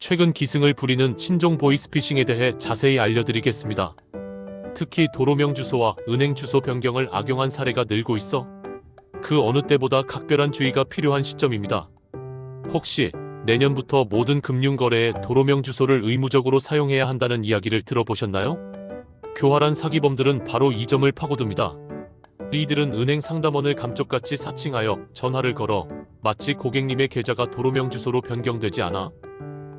최근 기승을 부리는 신종 보이스피싱에 대해 자세히 알려드리겠습니다. 특히 도로명 주소와 은행 주소 변경을 악용한 사례가 늘고 있어 그 어느 때보다 각별한 주의가 필요한 시점입니다. 혹시 내년부터 모든 금융거래에 도로명 주소를 의무적으로 사용해야 한다는 이야기를 들어보셨나요? 교활한 사기범들은 바로 이 점을 파고듭니다. 이들은 은행 상담원을 감쪽같이 사칭하여 전화를 걸어 마치 고객님의 계좌가 도로명 주소로 변경되지 않아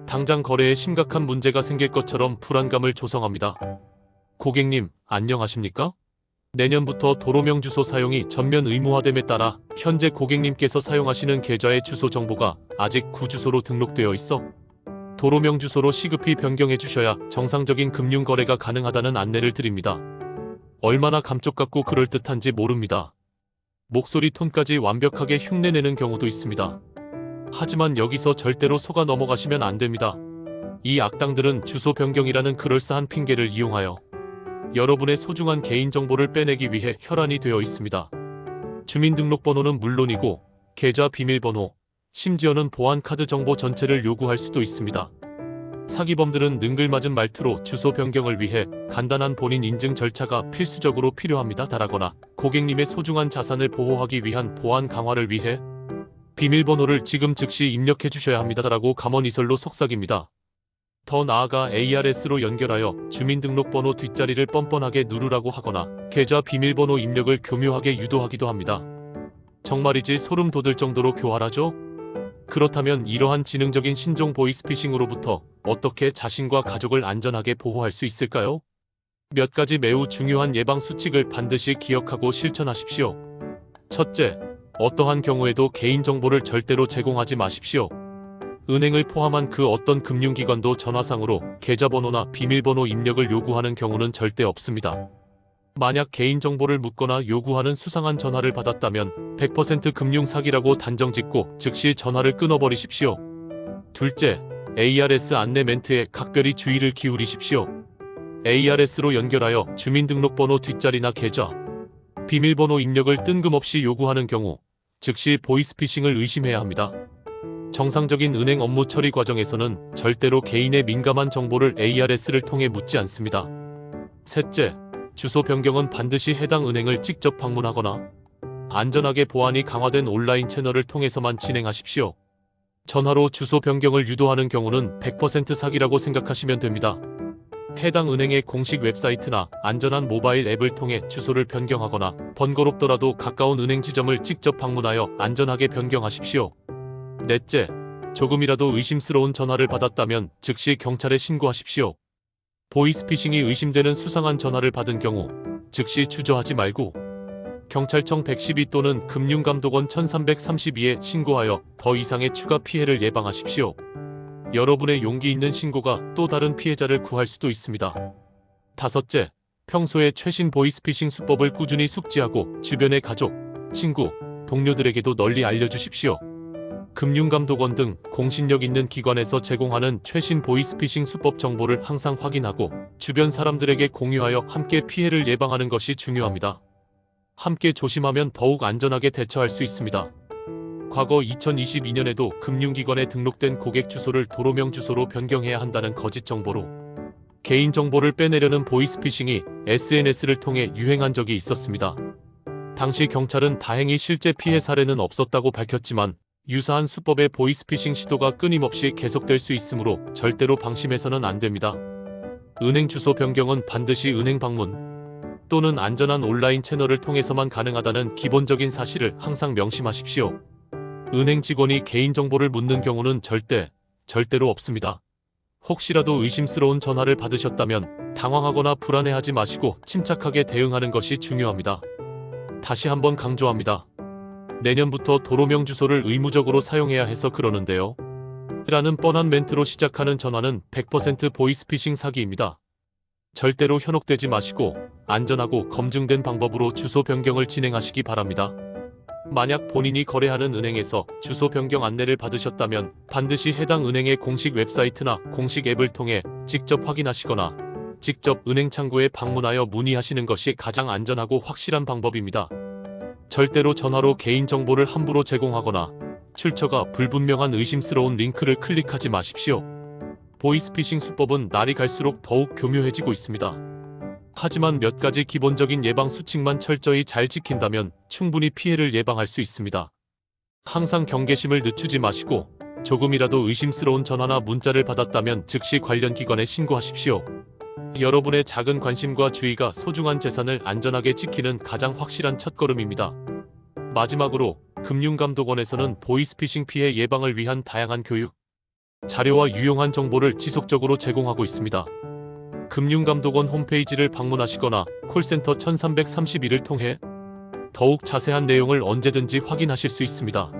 당장 거래에 심각한 문제가 생길 것처럼 불안감을 조성합니다. 고객님, 안녕하십니까? 내년부터 도로명 주소 사용이 전면 의무화됨에 따라 현재 고객님께서 사용하시는 계좌의 주소 정보가 아직 구주소로 등록되어 있어 도로명 주소로 시급히 변경해 주셔야 정상적인 금융거래가 가능하다는 안내를 드립니다. 얼마나 감쪽같고 그럴듯한지 모릅니다. 목소리 톤까지 완벽하게 흉내내는 경우도 있습니다. 하지만 여기서 절대로 속아 넘어가시면 안 됩니다. 이 악당들은 주소 변경이라는 그럴싸한 핑계를 이용하여 여러분의 소중한 개인정보를 빼내기 위해 혈안이 되어 있습니다. 주민등록번호는 물론이고 계좌 비밀번호, 심지어는 보안카드 정보 전체를 요구할 수도 있습니다. 사기범들은 능글맞은 말투로 주소 변경을 위해 간단한 본인 인증 절차가 필수적으로 필요합니다 달하거나 고객님의 소중한 자산을 보호하기 위한 보안 강화를 위해 비밀번호를 지금 즉시 입력해 주셔야 합니다 라고 감언이설로 속삭입니다. 더 나아가 ARS로 연결하여 주민등록번호 뒷자리를 뻔뻔하게 누르라고 하거나 계좌 비밀번호 입력을 교묘하게 유도하기도 합니다. 정말이지 소름 돋을 정도로 교활하죠? 그렇다면 이러한 지능적인 신종 보이스피싱으로부터 어떻게 자신과 가족을 안전하게 보호할 수 있을까요? 몇 가지 매우 중요한 예방 수칙을 반드시 기억하고 실천하십시오. 첫째, 어떠한 경우에도 개인정보를 절대로 제공하지 마십시오. 은행을 포함한 그 어떤 금융기관도 전화상으로 계좌번호나 비밀번호 입력을 요구하는 경우는 절대 없습니다. 만약 개인정보를 묻거나 요구하는 수상한 전화를 받았다면 100% 금융사기라고 단정짓고 즉시 전화를 끊어버리십시오. 둘째, ARS 안내 멘트에 각별히 주의를 기울이십시오. ARS로 연결하여 주민등록번호 뒷자리나 계좌, 비밀번호 입력을 뜬금없이 요구하는 경우 즉시 보이스피싱을 의심해야 합니다. 정상적인 은행 업무 처리 과정에서는 절대로 개인의 민감한 정보를 ARS를 통해 묻지 않습니다. 셋째, 주소 변경은 반드시 해당 은행을 직접 방문하거나 안전하게 보안이 강화된 온라인 채널을 통해서만 진행하십시오. 전화로 주소 변경을 유도하는 경우는 100% 사기라고 생각하시면 됩니다. 해당 은행의 공식 웹사이트나 안전한 모바일 앱을 통해 주소를 변경하거나 번거롭더라도 가까운 은행 지점을 직접 방문하여 안전하게 변경하십시오. 넷째, 조금이라도 의심스러운 전화를 받았다면 즉시 경찰에 신고하십시오. 보이스피싱이 의심되는 수상한 전화를 받은 경우 즉시 주저하지 말고 경찰청 112 또는 금융감독원 1332에 신고하여 더 이상의 추가 피해를 예방하십시오. 여러분의 용기 있는 신고가 또 다른 피해자를 구할 수도 있습니다. 다섯째, 평소에 최신 보이스피싱 수법을 꾸준히 숙지하고 주변의 가족, 친구, 동료들에게도 널리 알려주십시오. 금융감독원 등 공신력 있는 기관에서 제공하는 최신 보이스피싱 수법 정보를 항상 확인하고 주변 사람들에게 공유하여 함께 피해를 예방하는 것이 중요합니다. 함께 조심하면 더욱 안전하게 대처할 수 있습니다. 과거 2022년에도 금융기관에 등록된 고객 주소를 도로명 주소로 변경해야 한다는 거짓 정보로 개인정보를 빼내려는 보이스피싱이 SNS를 통해 유행한 적이 있었습니다. 당시 경찰은 다행히 실제 피해 사례는 없었다고 밝혔지만 유사한 수법의 보이스피싱 시도가 끊임없이 계속될 수 있으므로 절대로 방심해서는 안 됩니다. 은행 주소 변경은 반드시 은행 방문 또는 안전한 온라인 채널을 통해서만 가능하다는 기본적인 사실을 항상 명심하십시오. 은행 직원이 개인정보를 묻는 경우는 절대로 없습니다. 혹시라도 의심스러운 전화를 받으셨다면 당황하거나 불안해하지 마시고 침착하게 대응하는 것이 중요합니다. 다시 한번 강조합니다. 내년부터 도로명 주소를 의무적으로 사용해야 해서 그러는데요. 라는 뻔한 멘트로 시작하는 전화는 100% 보이스피싱 사기입니다. 절대로 현혹되지 마시고 안전하고 검증된 방법으로 주소 변경을 진행하시기 바랍니다. 만약 본인이 거래하는 은행에서 주소 변경 안내를 받으셨다면 반드시 해당 은행의 공식 웹사이트나 공식 앱을 통해 직접 확인하시거나 직접 은행 창구에 방문하여 문의하시는 것이 가장 안전하고 확실한 방법입니다. 절대로 전화로 개인정보를 함부로 제공하거나 출처가 불분명한 의심스러운 링크를 클릭하지 마십시오. 보이스피싱 수법은 날이 갈수록 더욱 교묘해지고 있습니다. 하지만 몇 가지 기본적인 예방 수칙만 철저히 잘 지킨다면 충분히 피해를 예방할 수 있습니다. 항상 경계심을 늦추지 마시고 조금이라도 의심스러운 전화나 문자를 받았다면 즉시 관련 기관에 신고하십시오. 여러분의 작은 관심과 주의가 소중한 재산을 안전하게 지키는 가장 확실한 첫걸음입니다. 마지막으로 금융감독원에서는 보이스피싱 피해 예방을 위한 다양한 교육, 자료와 유용한 정보를 지속적으로 제공하고 있습니다. 금융감독원 홈페이지를 방문하시거나 콜센터 1331을 통해 더욱 자세한 내용을 언제든지 확인하실 수 있습니다.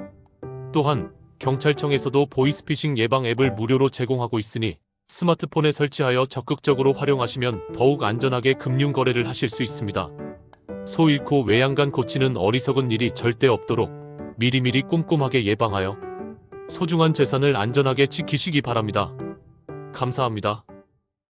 또한 경찰청에서도 보이스피싱 예방 앱을 무료로 제공하고 있으니 스마트폰에 설치하여 적극적으로 활용하시면 더욱 안전하게 금융거래를 하실 수 있습니다. 소 잃고 외양간 고치는 어리석은 일이 절대 없도록 미리미리 꼼꼼하게 예방하여 소중한 재산을 안전하게 지키시기 바랍니다. 감사합니다.